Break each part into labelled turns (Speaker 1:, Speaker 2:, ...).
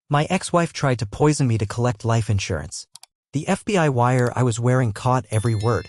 Speaker 1: My ex-wife tried to poison me to collect life insurance. The FBI wire I was wearing caught every word.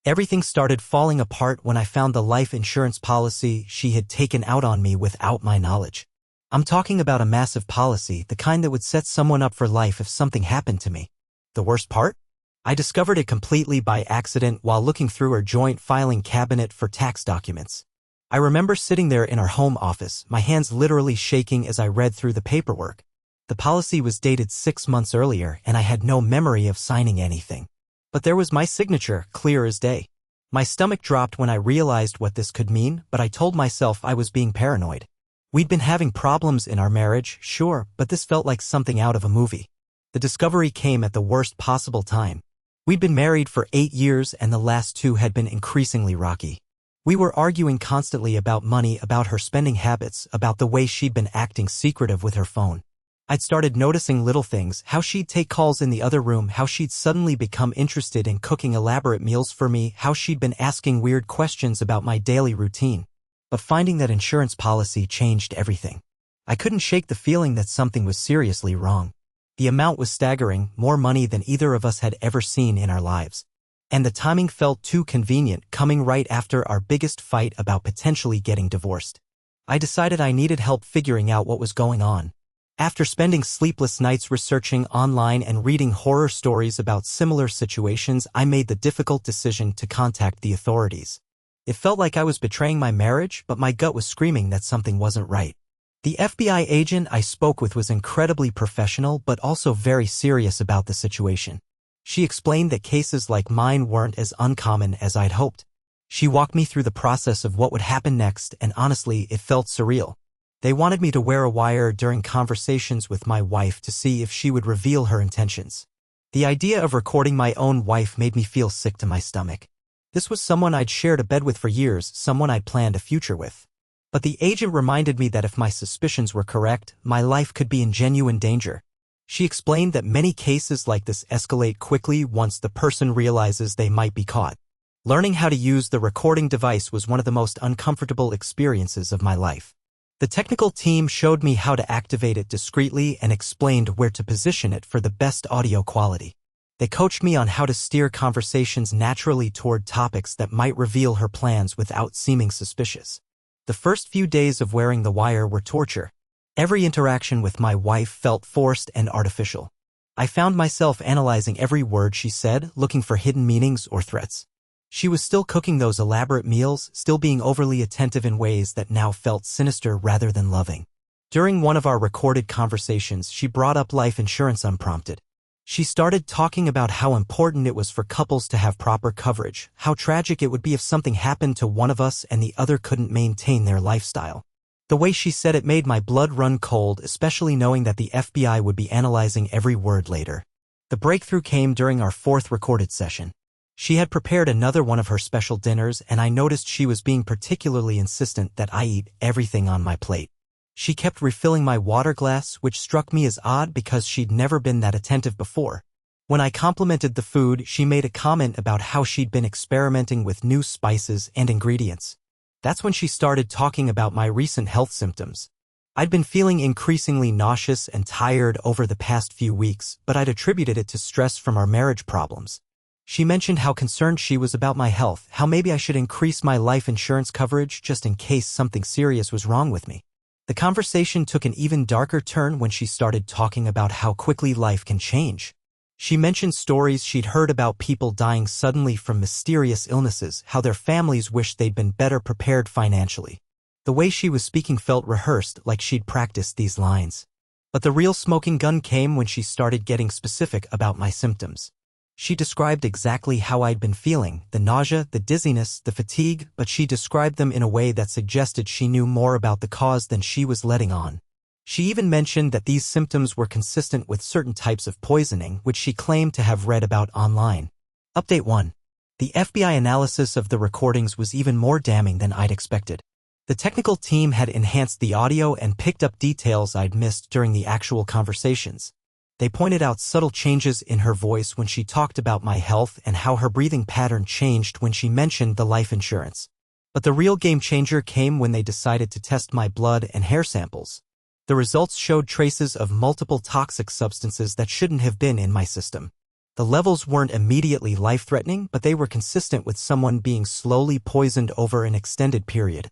Speaker 1: Everything started falling apart when I found the life insurance policy she had taken out on me without my knowledge. I'm talking about a massive policy, the kind that would set someone up for life if something happened to me. The worst part? I discovered it completely by accident while looking through her joint filing cabinet for tax documents. I remember sitting there in our home office, my hands literally shaking as I read through the paperwork. The policy was dated 6 months earlier, and I had no memory of signing anything. But there was my signature, clear as day. My stomach dropped when I realized what this could mean, but I told myself I was being paranoid. We'd been having problems in our marriage, sure, but this felt like something out of a movie. The discovery came at the worst possible time. We'd been married for 8 years, and the last 2 had been increasingly rocky. We were arguing constantly about money, about her spending habits, about the way she'd been acting secretive with her phone. I'd started noticing little things, how she'd take calls in the other room, how she'd suddenly become interested in cooking elaborate meals for me, how she'd been asking weird questions about my daily routine. But finding that insurance policy changed everything. I couldn't shake the feeling that something was seriously wrong. The amount was staggering, more money than either of us had ever seen in our lives. And the timing felt too convenient, coming right after our biggest fight about potentially getting divorced. I decided I needed help figuring out what was going on. After spending sleepless nights researching online and reading horror stories about similar situations, I made the difficult decision to contact the authorities. It felt like I was betraying my marriage, but my gut was screaming that something wasn't right. The FBI agent I spoke with was incredibly professional but also very serious about the situation. She explained that cases like mine weren't as uncommon as I'd hoped. She walked me through the process of what would happen next, and honestly, it felt surreal. They wanted me to wear a wire during conversations with my wife to see if she would reveal her intentions. The idea of recording my own wife made me feel sick to my stomach. This was someone I'd shared a bed with for years, someone I'd planned a future with. But the agent reminded me that if my suspicions were correct, my life could be in genuine danger. She explained that many cases like this escalate quickly once the person realizes they might be caught. Learning how to use the recording device was one of the most uncomfortable experiences of my life. The technical team showed me how to activate it discreetly and explained where to position it for the best audio quality. They coached me on how to steer conversations naturally toward topics that might reveal her plans without seeming suspicious. The first few days of wearing the wire were torture. Every interaction with my wife felt forced and artificial. I found myself analyzing every word she said, looking for hidden meanings or threats. She was still cooking those elaborate meals, still being overly attentive in ways that now felt sinister rather than loving. During one of our recorded conversations, she brought up life insurance unprompted. She started talking about how important it was for couples to have proper coverage, how tragic it would be if something happened to one of us and the other couldn't maintain their lifestyle. The way she said it made my blood run cold, especially knowing that the FBI would be analyzing every word later. The breakthrough came during our 4th recorded session. She had prepared another one of her special dinners, and I noticed she was being particularly insistent that I eat everything on my plate. She kept refilling my water glass, which struck me as odd because she'd never been that attentive before. When I complimented the food, she made a comment about how she'd been experimenting with new spices and ingredients. That's when she started talking about my recent health symptoms. I'd been feeling increasingly nauseous and tired over the past few weeks, but I'd attributed it to stress from our marriage problems. She mentioned how concerned she was about my health, how maybe I should increase my life insurance coverage just in case something serious was wrong with me. The conversation took an even darker turn when she started talking about how quickly life can change. She mentioned stories she'd heard about people dying suddenly from mysterious illnesses, how their families wished they'd been better prepared financially. The way she was speaking felt rehearsed, like she'd practiced these lines. But the real smoking gun came when she started getting specific about my symptoms. She described exactly how I'd been feeling, the nausea, the dizziness, the fatigue, but she described them in a way that suggested she knew more about the cause than she was letting on. She even mentioned that these symptoms were consistent with certain types of poisoning, which she claimed to have read about online. Update 1. The FBI analysis of the recordings was even more damning than I'd expected. The technical team had enhanced the audio and picked up details I'd missed during the actual conversations. They pointed out subtle changes in her voice when she talked about my health and how her breathing pattern changed when she mentioned the life insurance. But the real game changer came when they decided to test my blood and hair samples. The results showed traces of multiple toxic substances that shouldn't have been in my system. The levels weren't immediately life-threatening, but they were consistent with someone being slowly poisoned over an extended period.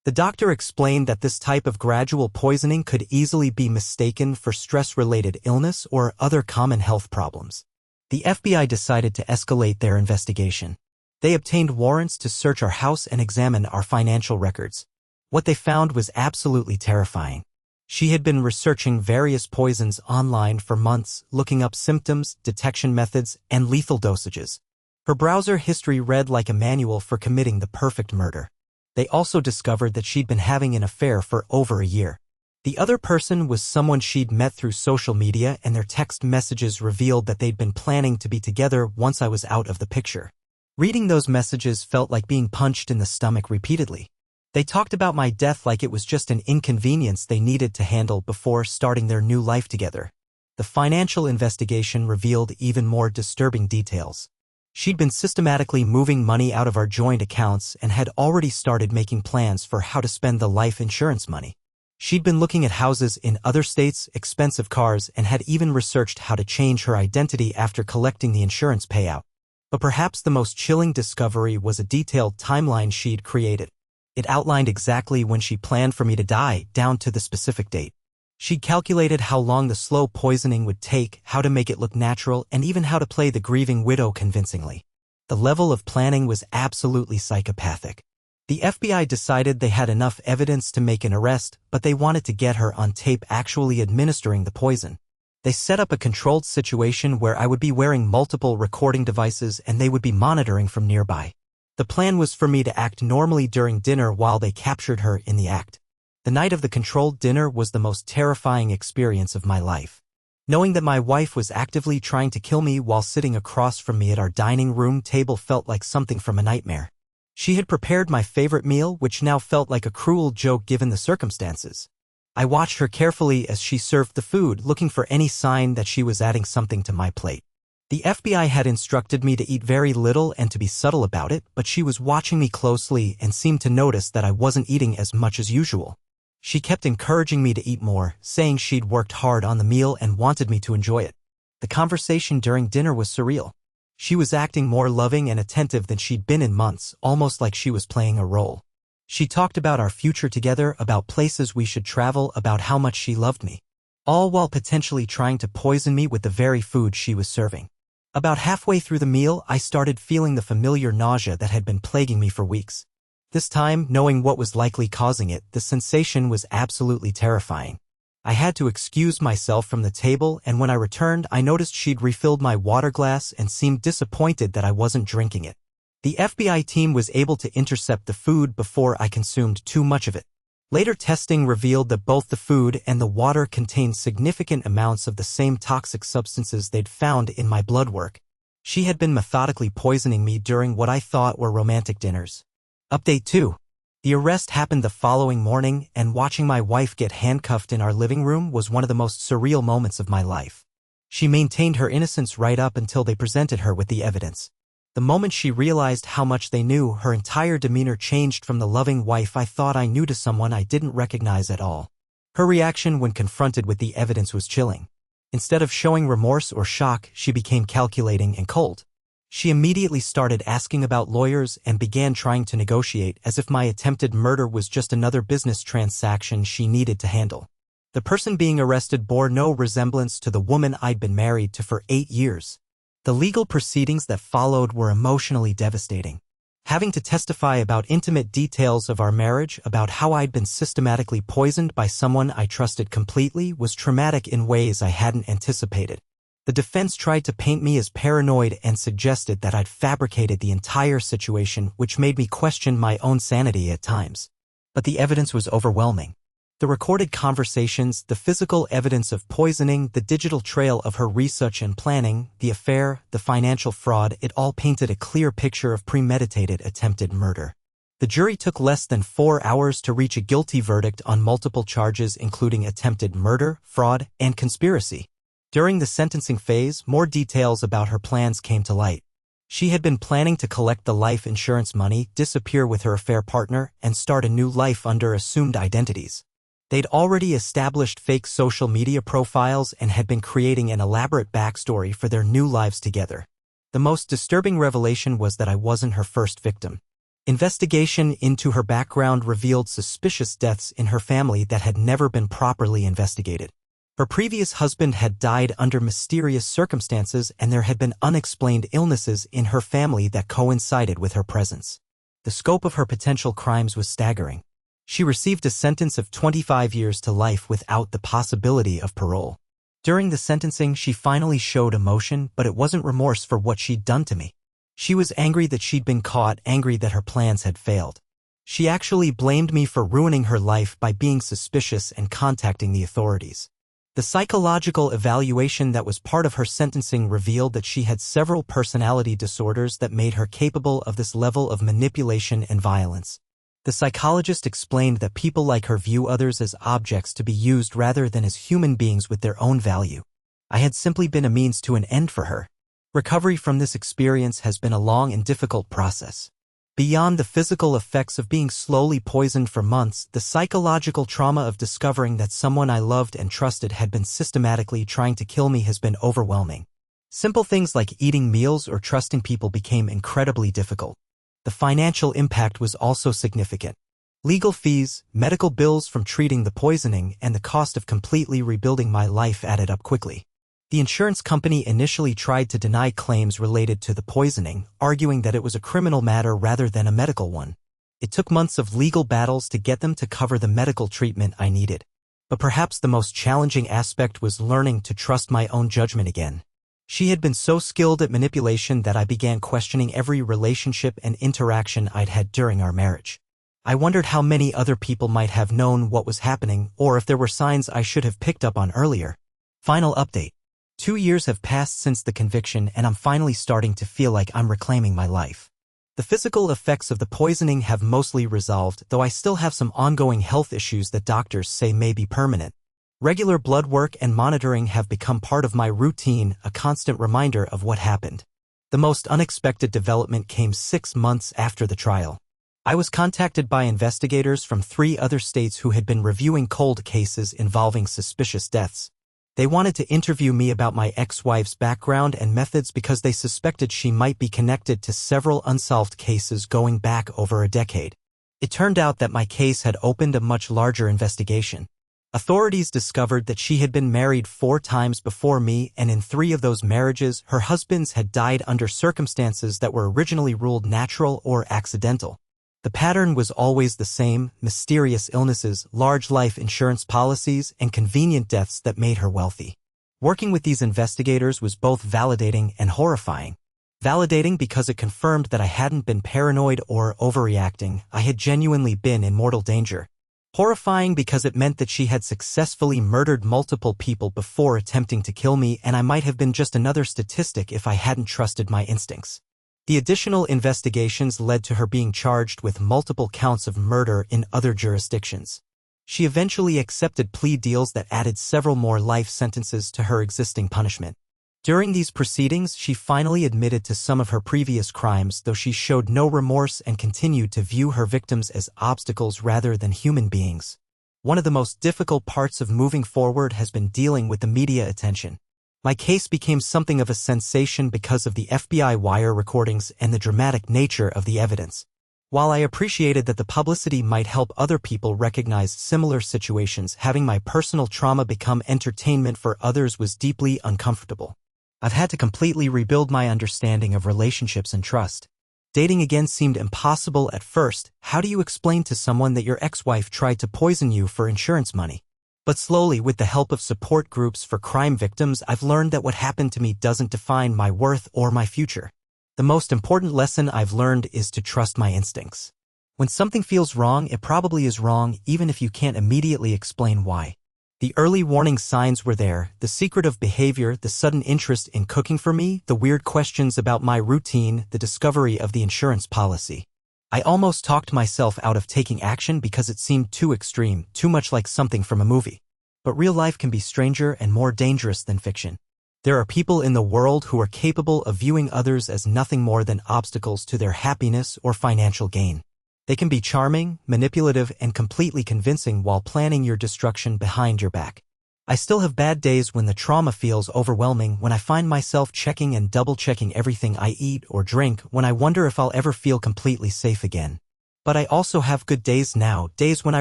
Speaker 1: The doctor explained that this type of gradual poisoning could easily be mistaken for stress-related illness or other common health problems. The FBI decided to escalate their investigation. They obtained warrants to search our house and examine our financial records. What they found was absolutely terrifying. She had been researching various poisons online for months, looking up symptoms, detection methods, and lethal dosages. Her browser history read like a manual for committing the perfect murder. They also discovered that she'd been having an affair for over a year. The other person was someone she'd met through social media, and their text messages revealed that they'd been planning to be together once I was out of the picture. Reading those messages felt like being punched in the stomach repeatedly. They talked about my death like it was just an inconvenience they needed to handle before starting their new life together. The financial investigation revealed even more disturbing details. She'd been systematically moving money out of our joint accounts and had already started making plans for how to spend the life insurance money. She'd been looking at houses in other states, expensive cars, and had even researched how to change her identity after collecting the insurance payout. But perhaps the most chilling discovery was a detailed timeline she'd created. It outlined exactly when she planned for me to die, down to the specific date. She'd calculated how long the slow poisoning would take, how to make it look natural, and even how to play the grieving widow convincingly. The level of planning was absolutely psychopathic. The FBI decided they had enough evidence to make an arrest, but they wanted to get her on tape actually administering the poison. They set up a controlled situation where I would be wearing multiple recording devices and they would be monitoring from nearby. The plan was for me to act normally during dinner while they captured her in the act. The night of the controlled dinner was the most terrifying experience of my life. Knowing that my wife was actively trying to kill me while sitting across from me at our dining room table felt like something from a nightmare. She had prepared my favorite meal, which now felt like a cruel joke given the circumstances. I watched her carefully as she served the food, looking for any sign that she was adding something to my plate. The FBI had instructed me to eat very little and to be subtle about it, but she was watching me closely and seemed to notice that I wasn't eating as much as usual. She kept encouraging me to eat more, saying she'd worked hard on the meal and wanted me to enjoy it. The conversation during dinner was surreal. She was acting more loving and attentive than she'd been in months, almost like she was playing a role. She talked about our future together, about places we should travel, about how much she loved me. All while potentially trying to poison me with the very food she was serving. About halfway through the meal, I started feeling the familiar nausea that had been plaguing me for weeks. This time, knowing what was likely causing it, the sensation was absolutely terrifying. I had to excuse myself from the table, and when I returned, I noticed she'd refilled my water glass and seemed disappointed that I wasn't drinking it. The FBI team was able to intercept the food before I consumed too much of it. Later testing revealed that both the food and the water contained significant amounts of the same toxic substances they'd found in my blood work. She had been methodically poisoning me during what I thought were romantic dinners. Update 2. The arrest happened the following morning, and watching my wife get handcuffed in our living room was one of the most surreal moments of my life. She maintained her innocence right up until they presented her with the evidence. The moment she realized how much they knew, her entire demeanor changed from the loving wife I thought I knew to someone I didn't recognize at all. Her reaction when confronted with the evidence was chilling. Instead of showing remorse or shock, she became calculating and cold. She immediately started asking about lawyers and began trying to negotiate as if my attempted murder was just another business transaction she needed to handle. The person being arrested bore no resemblance to the woman I'd been married to for 8 years. The legal proceedings that followed were emotionally devastating. Having to testify about intimate details of our marriage, about how I'd been systematically poisoned by someone I trusted completely, was traumatic in ways I hadn't anticipated. The defense tried to paint me as paranoid and suggested that I'd fabricated the entire situation, which made me question my own sanity at times. But the evidence was overwhelming. The recorded conversations, the physical evidence of poisoning, the digital trail of her research and planning, the affair, the financial fraud, it all painted a clear picture of premeditated attempted murder. The jury took less than 4 hours to reach a guilty verdict on multiple charges including attempted murder, fraud, and conspiracy. During the sentencing phase, more details about her plans came to light. She had been planning to collect the life insurance money, disappear with her affair partner, and start a new life under assumed identities. They'd already established fake social media profiles and had been creating an elaborate backstory for their new lives together. The most disturbing revelation was that I wasn't her first victim. Investigation into her background revealed suspicious deaths in her family that had never been properly investigated. Her previous husband had died under mysterious circumstances, and there had been unexplained illnesses in her family that coincided with her presence. The scope of her potential crimes was staggering. She received a sentence of 25 years to life without the possibility of parole. During the sentencing, she finally showed emotion, but it wasn't remorse for what she'd done to me. She was angry that she'd been caught, angry that her plans had failed. She actually blamed me for ruining her life by being suspicious and contacting the authorities. The psychological evaluation that was part of her sentencing revealed that she had several personality disorders that made her capable of this level of manipulation and violence. The psychologist explained that people like her view others as objects to be used rather than as human beings with their own value. I had simply been a means to an end for her. Recovery from this experience has been a long and difficult process. Beyond the physical effects of being slowly poisoned for months, the psychological trauma of discovering that someone I loved and trusted had been systematically trying to kill me has been overwhelming. Simple things like eating meals or trusting people became incredibly difficult. The financial impact was also significant. Legal fees, medical bills from treating the poisoning, and the cost of completely rebuilding my life added up quickly. The insurance company initially tried to deny claims related to the poisoning, arguing that it was a criminal matter rather than a medical one. It took months of legal battles to get them to cover the medical treatment I needed. But perhaps the most challenging aspect was learning to trust my own judgment again. She had been so skilled at manipulation that I began questioning every relationship and interaction I'd had during our marriage. I wondered how many other people might have known what was happening, or if there were signs I should have picked up on earlier. Final update. 2 years have passed since the conviction, and I'm finally starting to feel like I'm reclaiming my life. The physical effects of the poisoning have mostly resolved, though I still have some ongoing health issues that doctors say may be permanent. Regular blood work and monitoring have become part of my routine, a constant reminder of what happened. The most unexpected development came 6 months after the trial. I was contacted by investigators from 3 other states who had been reviewing cold cases involving suspicious deaths. They wanted to interview me about my ex-wife's background and methods because they suspected she might be connected to several unsolved cases going back over a decade. It turned out that my case had opened a much larger investigation. Authorities discovered that she had been married 4 times before me, and in 3 of those marriages, her husbands had died under circumstances that were originally ruled natural or accidental. The pattern was always the same: mysterious illnesses, large life insurance policies, and convenient deaths that made her wealthy. Working with these investigators was both validating and horrifying. Validating because it confirmed that I hadn't been paranoid or overreacting. I had genuinely been in mortal danger. Horrifying because it meant that she had successfully murdered multiple people before attempting to kill me, and I might have been just another statistic if I hadn't trusted my instincts. The additional investigations led to her being charged with multiple counts of murder in other jurisdictions. She eventually accepted plea deals that added several more life sentences to her existing punishment. During these proceedings, she finally admitted to some of her previous crimes, though she showed no remorse and continued to view her victims as obstacles rather than human beings. One of the most difficult parts of moving forward has been dealing with the media attention. My case became something of a sensation because of the FBI wire recordings and the dramatic nature of the evidence. While I appreciated that the publicity might help other people recognize similar situations, having my personal trauma become entertainment for others was deeply uncomfortable. I've had to completely rebuild my understanding of relationships and trust. Dating again seemed impossible at first. How do you explain to someone that your ex-wife tried to poison you for insurance money? But slowly, with the help of support groups for crime victims, I've learned that what happened to me doesn't define my worth or my future. The most important lesson I've learned is to trust my instincts. When something feels wrong, it probably is wrong, even if you can't immediately explain why. The early warning signs were there: the secretive behavior, the sudden interest in cooking for me, the weird questions about my routine, the discovery of the insurance policy. I almost talked myself out of taking action because it seemed too extreme, too much like something from a movie. But real life can be stranger and more dangerous than fiction. There are people in the world who are capable of viewing others as nothing more than obstacles to their happiness or financial gain. They can be charming, manipulative, and completely convincing while planning your destruction behind your back. I still have bad days when the trauma feels overwhelming, when I find myself checking and double-checking everything I eat or drink, when I wonder if I'll ever feel completely safe again. But I also have good days now, days when I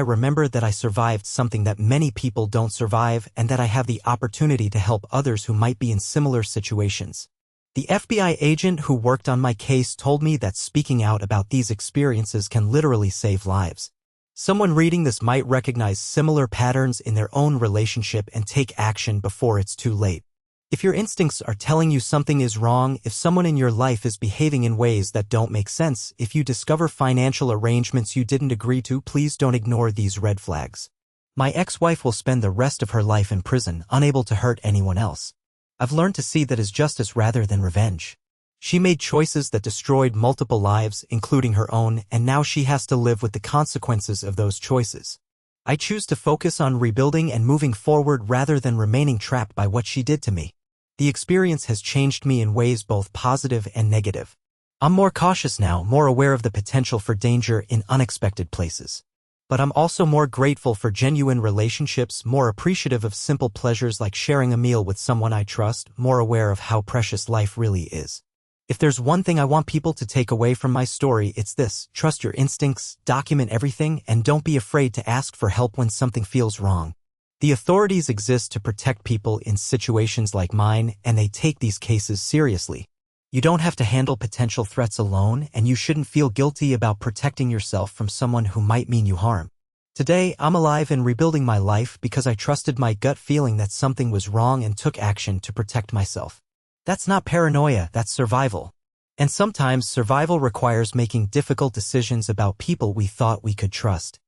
Speaker 1: remember that I survived something that many people don't survive and that I have the opportunity to help others who might be in similar situations. The FBI agent who worked on my case told me that speaking out about these experiences can literally save lives. Someone reading this might recognize similar patterns in their own relationship and take action before it's too late. If your instincts are telling you something is wrong, if someone in your life is behaving in ways that don't make sense, if you discover financial arrangements you didn't agree to, please don't ignore these red flags. My ex-wife will spend the rest of her life in prison, unable to hurt anyone else. I've learned to see that as justice rather than revenge. She made choices that destroyed multiple lives, including her own, and now she has to live with the consequences of those choices. I choose to focus on rebuilding and moving forward rather than remaining trapped by what she did to me. The experience has changed me in ways both positive and negative. I'm more cautious now, more aware of the potential for danger in unexpected places. But I'm also more grateful for genuine relationships, more appreciative of simple pleasures like sharing a meal with someone I trust, more aware of how precious life really is. If there's one thing I want people to take away from my story, it's this: trust your instincts, document everything, and don't be afraid to ask for help when something feels wrong. The authorities exist to protect people in situations like mine, and they take these cases seriously. You don't have to handle potential threats alone, and you shouldn't feel guilty about protecting yourself from someone who might mean you harm. Today, I'm alive and rebuilding my life because I trusted my gut feeling that something was wrong and took action to protect myself. That's not paranoia, that's survival. And sometimes survival requires making difficult decisions about people we thought we could trust.